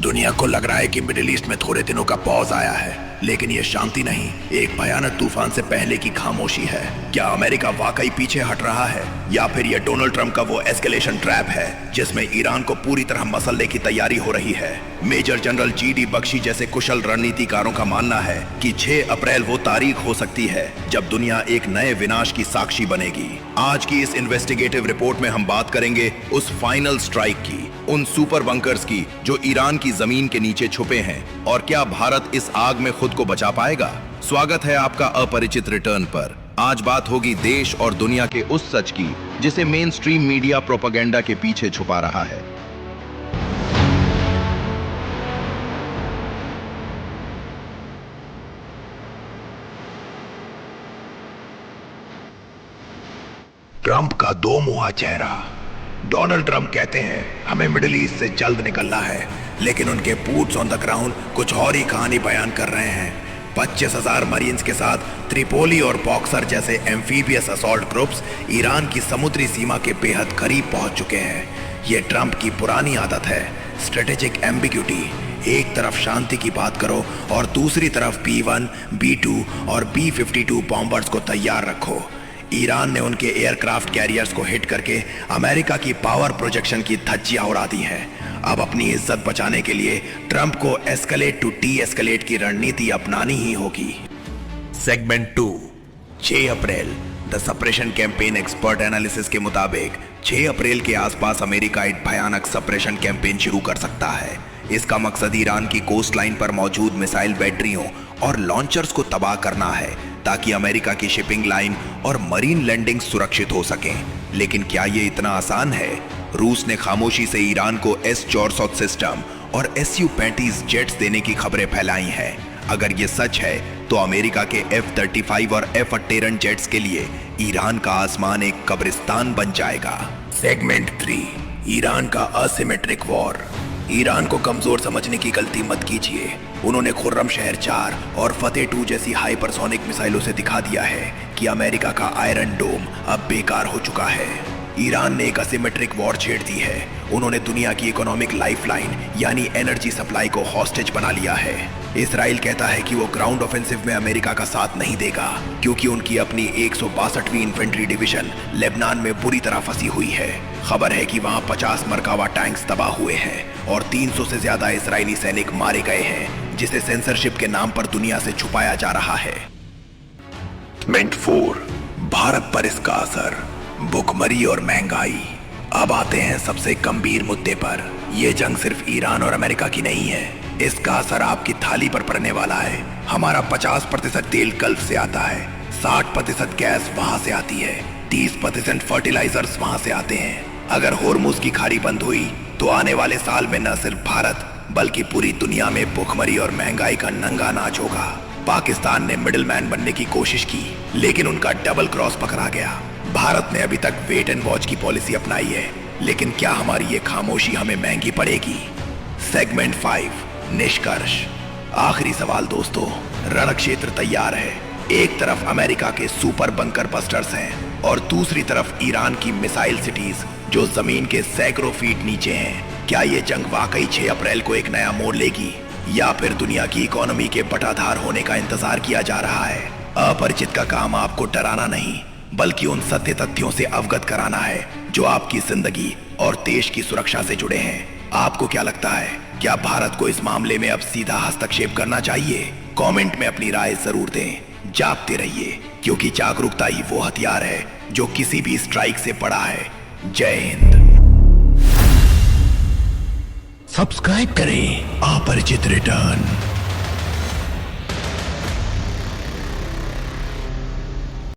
दुनिया को लग रहा है कि मिडिल ईस्ट में थोड़े दिनों का पॉज आया है, लेकिन ये शांति नहीं, एक भयानक तूफान से पहले की खामोशी है। क्या अमेरिका वाकई पीछे हट रहा है, या फिर ये डोनाल्ड ट्रंप का वो एस्केलेशन ट्रैप है जिसमें ईरान को पूरी तरह मसलने की तैयारी हो रही है? मेजर जनरल GD बख्शी जैसे कुशल रणनीतिकारों का मानना है कि 6 अप्रैल वो तारीख हो सकती है जब दुनिया एक नए विनाश की साक्षी बनेगी। आज की इस इन्वेस्टिगेटिव रिपोर्ट में हम बात करेंगे उस फाइनल स्ट्राइक की, उन सुपर बंकर्स की जो ईरान की जमीन के नीचे छुपे हैं, और क्या भारत इस आग में खुद को बचा पाएगा? स्वागत है आपका अपरिचित रिटर्न पर। आज बात होगी देश और दुनिया के उस सच की जिसे मेन स्ट्रीम मीडिया प्रोपेगेंडा के पीछे छुपा रहा है। ट्रंप का दो मुहा चेहरा। डोनाल्ड ट्रंप कहते हैं हमें मिडिल ईस्ट से जल्द निकलना है, लेकिन उनके बूट्स ऑन द ग्राउंड कुछ और ही कहानी बयान कर रहे हैं। 25,000 मरीन्स के साथ त्रिपोली और बॉक्सर जैसे एम्फीबियस असॉल्ट ग्रुप्स ईरान की समुद्री सीमा के बेहद करीब पहुंच चुके हैं। ये ट्रंप की पुरानी आदत है, स्ट्रेटेजिक एम्बिग्यूटी। एक तरफ शांति की बात करो और दूसरी तरफ B-1, B-2 और B-52 बॉम्बर्स को तैयार रखो। ईरान ने उनके एयरक्राफ्ट कैरियर्स को हिट करके अमेरिका की पावर प्रोजेक्शन की धज्जियां उड़ा दी हैं। अब अपनी इज्जत बचाने के लिए ट्रंप को एस्केलेट टू डी एस्केलेट की रणनीति अपनानी ही होगी। Segment 2, 6 April. The suppression campaign expert analysis के मुताबिक 6 अप्रैल के आसपास अमेरिका एक भयानक सप्रेशन कैंपेन शुरू कर सकता है। इसका मकसद ईरान की कोस्ट लाइन पर मौजूद मिसाइल बैटरियों और लॉन्चर्स को तबाह करना है, ताकि अमेरिका की शिपिंग लाइन और मरीन लैंडिंग सुरक्षित हो सकें। लेकिन क्या ये इतना आसान है? रूस ने खामोशी से ईरान को S-400 सिस्टम और Su-35 जेट्स देने की खबरें फैलाई हैं। अगर ये सच है तो अमेरिका के F-35 और F-18 जेट्स के लिए ईरान का आसमान एक कब्रिस्तान बन जाएगा। सेगमेंट 3, ईरान का असिमेट्रिक वॉर। ईरान को कमजोर समझने की गलती मत कीजिए। उन्होंने खुर्रम शहर 4 और फतेह 2 जैसी हाइपरसोनिक मिसाइलों से दिखा दिया है कि अमेरिका का आयरन डोम अब बेकार हो चुका है। ईरान ने एक असिमेट्रिक वॉर छेड़ दी है। उन्होंने दुनिया की इकोनॉमिक लाइफलाइन यानी एनर्जी सप्लाई को हॉस्टेज बना लिया है। इसराइल कहता है कि वो ग्राउंड ऑफेंसिव में अमेरिका का साथ नहीं देगा, क्योंकि उनकी अपनी 162वीं इन्फेंट्री डिवीजन लेबनान में बुरी तरह फंसी हुई है। खबर है कि वहां 50 मरकावा टैंक्स तबाह हुए हैं और 300 से ज्यादा इसराइली सैनिक मारे गए हैं, जिसे सेंसरशिप के नाम पर दुनिया से छुपाया जा रहा है। सेगमेंट 4, भारत पर इसका असर, भुखमरी और महंगाई। अब आते हैं सबसे गंभीर मुद्दे पर। यह जंग सिर्फ ईरान और अमेरिका की नहीं है, इसका असर आपकी थाली पर पड़ने वाला है। हमारा 50% तेल गल्फ से आता है, 60% गैस वहां से आती है, 30% फर्टिलाइजर्स वहां से आते हैं। अगर होर्मुज की खाड़ी बंद हुई तो आने वाले साल में न सिर्फ भारत बल्कि पूरी दुनिया में भुखमरी और महंगाई का नंगा नाच होगा। पाकिस्तान ने मिडिल मैन बनने की कोशिश की, लेकिन उनका डबल क्रॉस पकड़ा गया। भारत ने अभी तक वेट एंड वॉच की पॉलिसी अपनाई है, लेकिन क्या हमारी ये खामोशी हमें महंगी पड़ेगी? सेगमेंट 5, निष्कर्ष। आखिरी सवाल दोस्तों, रण क्षेत्र तैयार है। एक तरफ अमेरिका के सुपर बंकर बस्टर्स हैं और दूसरी तरफ ईरान की मिसाइल सिटीज जो जमीन के सैकड़ों फीट नीचे हैं। क्या ये जंग वाकई 6 अप्रैल को एक नया मोड़ लेगी, या फिर दुनिया की इकोनॉमी के बटाधार होने का इंतजार किया जा रहा है? अपरिचित का काम आपको डराना नहीं, बल्कि उन सत्य तथ्यों से अवगत कराना है जो आपकी जिंदगी और देश की सुरक्षा से जुड़े हैं। आपको क्या लगता है, क्या भारत को इस मामले में अब सीधा हस्तक्षेप करना चाहिए? कमेंट में अपनी राय जरूर दें। जागते रहिए, क्योंकि जागरूकता ही वो हथियार है जो किसी भी स्ट्राइक से बड़ा है। जय हिंद। सब्सक्राइब करें अपरिचित रिटर्न।